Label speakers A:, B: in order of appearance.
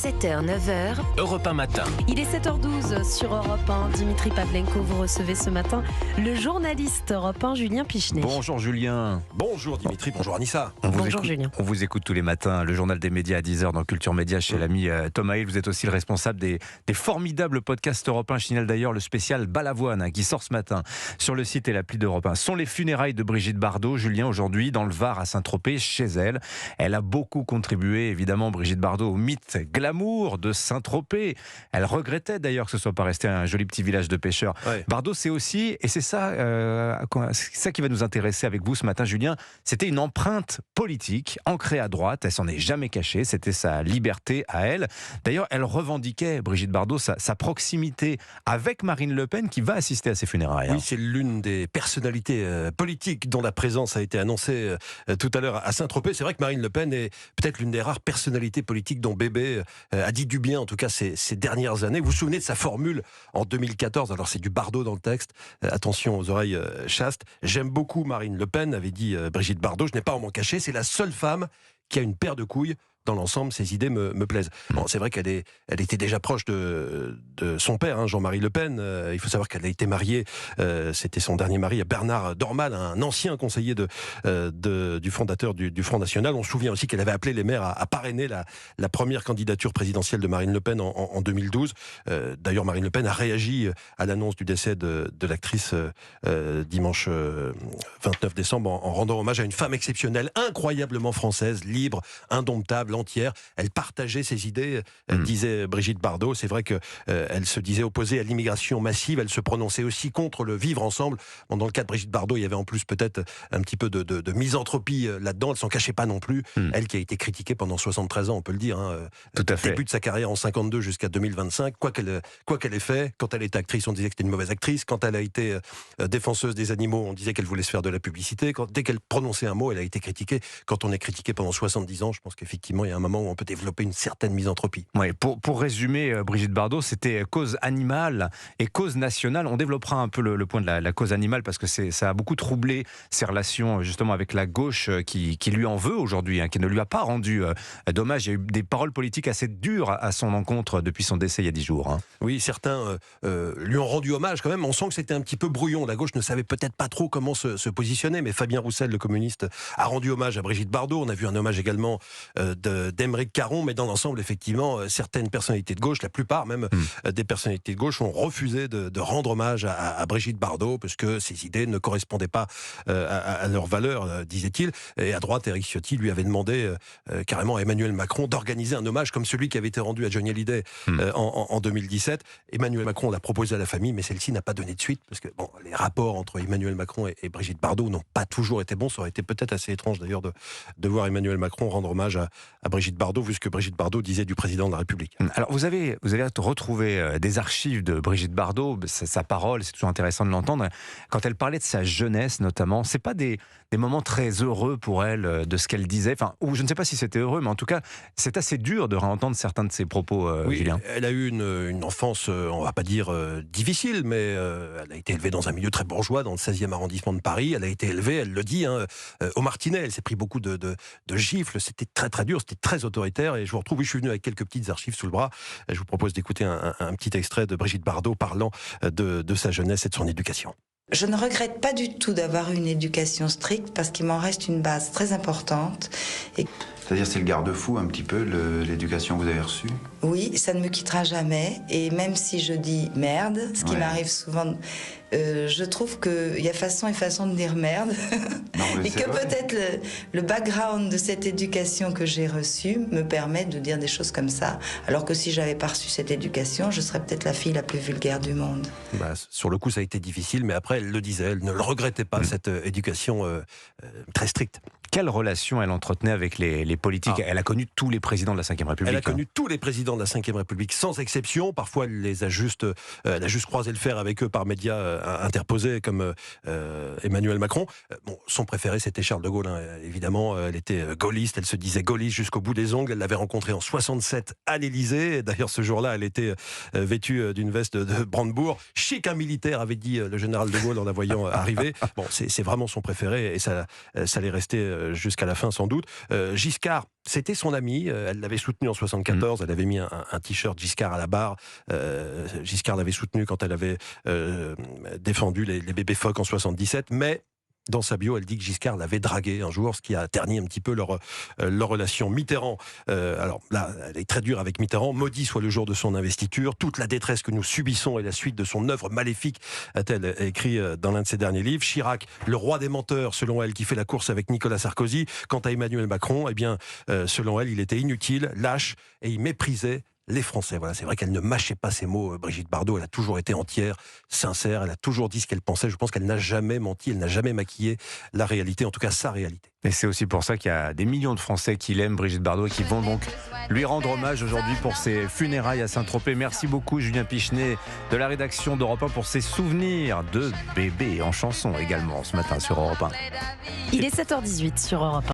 A: 7h, 9h,
B: Europe 1 matin.
C: Il est 7h12 sur Europe 1. Dimitri Pavlenko, vous recevez ce matin le journaliste Europe 1, Julien Pichenet.
D: Bonjour Julien.
E: Bonjour Dimitri, bonjour Anissa.
C: Bonjour Julien.
D: On vous écoute tous les matins, le journal des médias à 10h dans Culture Média chez l'ami Thomas Hill. Vous êtes aussi le responsable des formidables podcasts Europe 1. Je signale d'ailleurs le spécial Balavoine qui sort ce matin sur le site et l'appli d'Europe 1. Ce sont les funérailles de Brigitte Bardot, Julien, aujourd'hui dans le Var à Saint-Tropez, chez elle. Elle a beaucoup contribué, évidemment, Brigitte Bardot, au mythe glamour de Saint-Tropez. Elle regrettait d'ailleurs que ce soit pas resté un joli petit village de pêcheurs. Ouais. Bardot, c'est aussi, et c'est ça qui va nous intéresser avec vous ce matin, Julien, c'était une empreinte politique ancrée à droite. Elle s'en est jamais cachée. C'était sa liberté à elle. D'ailleurs, elle revendiquait, Brigitte Bardot, sa proximité avec Marine Le Pen qui va assister à ses funérailles.
E: Oui, c'est l'une des personnalités politiques dont la présence a été annoncée tout à l'heure à Saint-Tropez. C'est vrai que Marine Le Pen est peut-être l'une des rares personnalités politiques dont Bébé a dit du bien, en tout cas ces dernières années. Vous vous souvenez de sa formule en 2014, alors c'est du Bardot dans le texte, attention aux oreilles chastes. J'aime beaucoup Marine Le Pen, avait dit Brigitte Bardot, je n'ai pas à m'en cacher, c'est la seule femme qui a une paire de couilles. Dans l'ensemble, ses idées me plaisent. Bon, c'est vrai qu'elle était déjà proche de son père, Jean-Marie Le Pen. Il faut savoir qu'elle a été mariée, c'était son dernier mari, à Bernard Dormal, un ancien conseiller du fondateur du Front National. On se souvient aussi qu'elle avait appelé les maires à parrainer la première candidature présidentielle de Marine Le Pen en 2012. D'ailleurs, Marine Le Pen a réagi à l'annonce du décès de l'actrice dimanche 29 décembre en rendant hommage à une femme exceptionnelle, incroyablement française, libre, indomptable, entière. Elle partageait ses idées, disait Brigitte Bardot. C'est vrai qu'elle se disait opposée à l'immigration massive. Elle se prononçait aussi contre le vivre ensemble. Bon, dans le cas de Brigitte Bardot, il y avait en plus peut-être un petit peu de misanthropie là-dedans. Elle s'en cachait pas non plus. Elle qui a été critiquée pendant 73 ans, on peut le dire.
D: Tout à fait.
E: Début de sa carrière en 52 jusqu'à 2025. Quoi qu'elle ait fait, quand elle était actrice, on disait que c'était une mauvaise actrice. Quand elle a été défenseuse des animaux, on disait qu'elle voulait se faire de la publicité. Dès qu'elle prononçait un mot, elle a été critiquée. Quand on est critiqué pendant 70 ans, je pense qu'effectivement, il y a un moment où on peut développer une certaine misanthropie.
D: Oui, pour résumer, Brigitte Bardot, c'était cause animale et cause nationale. On développera un peu le point de la cause animale parce que ça a beaucoup troublé ses relations justement avec la gauche qui lui en veut aujourd'hui, qui ne lui a pas rendu d'hommage. Il y a eu des paroles politiques assez dures à son encontre depuis son décès il y a 10 jours.
E: Oui, certains lui ont rendu hommage quand même. On sent que c'était un petit peu brouillon. La gauche ne savait peut-être pas trop comment se positionner, mais Fabien Roussel, le communiste, a rendu hommage à Brigitte Bardot. On a vu un hommage également d'Aymeric Caron, mais dans l'ensemble, effectivement, certaines personnalités de gauche, la plupart même des personnalités de gauche, ont refusé de rendre hommage à Brigitte Bardot parce que ses idées ne correspondaient pas à leurs valeurs, disait-il. Et à droite, Éric Ciotti lui avait demandé carrément à Emmanuel Macron d'organiser un hommage comme celui qui avait été rendu à Johnny Hallyday en 2017. Emmanuel Macron l'a proposé à la famille, mais celle-ci n'a pas donné de suite parce que les rapports entre Emmanuel Macron et Brigitte Bardot n'ont pas toujours été bons. Ça aurait été peut-être assez étrange d'ailleurs de voir Emmanuel Macron rendre hommage à Brigitte Bardot, vu ce que Brigitte Bardot disait du président de la République.
D: Alors vous avez retrouvé des archives de Brigitte Bardot, sa parole, c'est toujours intéressant de l'entendre. Quand elle parlait de sa jeunesse notamment, c'est pas des moments très heureux pour elle de ce qu'elle disait, ou je ne sais pas si c'était heureux, mais en tout cas c'est assez dur de réentendre certains de ses propos,
E: oui,
D: Julien.
E: Elle a eu une enfance, on va pas dire difficile, mais elle a été élevée dans un milieu très bourgeois, dans le 16e arrondissement de Paris. Elle a été élevée, elle le dit, au martinet. Elle s'est pris beaucoup de gifles, c'était très très dur, c'était très autoritaire. Et je vous retrouve, oui, je suis venu avec quelques petites archives sous le bras. Je vous propose d'écouter un petit extrait de Brigitte Bardot parlant de sa jeunesse et de son éducation.
F: Je ne regrette pas du tout d'avoir eu une éducation stricte parce qu'il m'en reste une base très importante.
G: C'est-à-dire c'est le garde-fou un petit peu, l'éducation que vous avez reçue?
F: Oui, ça ne me quittera jamais. Et même si je dis merde, ce qui m'arrive souvent, je trouve qu'il y a façon et façon de dire merde. Non, et que peut-être le background de cette éducation que j'ai reçue me permet de dire des choses comme ça. Alors que si j'avais pas reçu cette éducation, je serais peut-être la fille la plus vulgaire du monde.
E: Sur le coup, ça a été difficile, mais après, elle le disait, elle ne le regrettait pas, cette éducation très stricte.
D: Quelle relation elle entretenait avec les politiques? Elle a connu tous les présidents de la Ve République.
E: Elle a connu tous les présidents de la Ve République, sans exception. Parfois, elle a juste croisé le fer avec eux par médias interposés, comme Emmanuel Macron. Son préféré, c'était Charles de Gaulle, évidemment. Elle était gaulliste, elle se disait gaulliste jusqu'au bout des ongles. Elle l'avait rencontré en 67 à l'Élysée. D'ailleurs, ce jour-là, elle était vêtue d'une veste de Brandebourg. Chic, un militaire, avait dit le général de Gaulle en la voyant arriver. C'est vraiment son préféré, et ça allait rester jusqu'à la fin sans doute. Giscard, c'était son ami, elle l'avait soutenu en 74, elle avait mis un t-shirt Giscard à la barre. Giscard l'avait soutenu quand elle avait défendu les bébés phoques en 77, mais dans sa bio, elle dit que Giscard l'avait dragué un jour, ce qui a terni un petit peu leur relation. Mitterrand, alors là, elle est très dure avec Mitterrand. Maudit soit le jour de son investiture. Toute la détresse que nous subissons est la suite de son œuvre maléfique, a-t-elle écrit dans l'un de ses derniers livres. Chirac, le roi des menteurs, selon elle, qui fait la course avec Nicolas Sarkozy. Quant à Emmanuel Macron, eh bien, selon elle, il était inutile, lâche et il méprisait les Français. Voilà, c'est vrai qu'elle ne mâchait pas ses mots, Brigitte Bardot. Elle a toujours été entière, sincère. Elle a toujours dit ce qu'elle pensait. Je pense qu'elle n'a jamais menti. Elle n'a jamais maquillé la réalité, en tout cas sa réalité.
D: Et c'est aussi pour ça qu'il y a des millions de Français qui l'aiment, Brigitte Bardot, et qui vont donc lui rendre hommage aujourd'hui pour ses funérailles à Saint-Tropez. Merci beaucoup, Julien Pichenet, de la rédaction d'Europe 1, pour ses souvenirs de bébé en chanson également ce matin sur Europe 1.
C: Il est 7h18 sur Europe 1.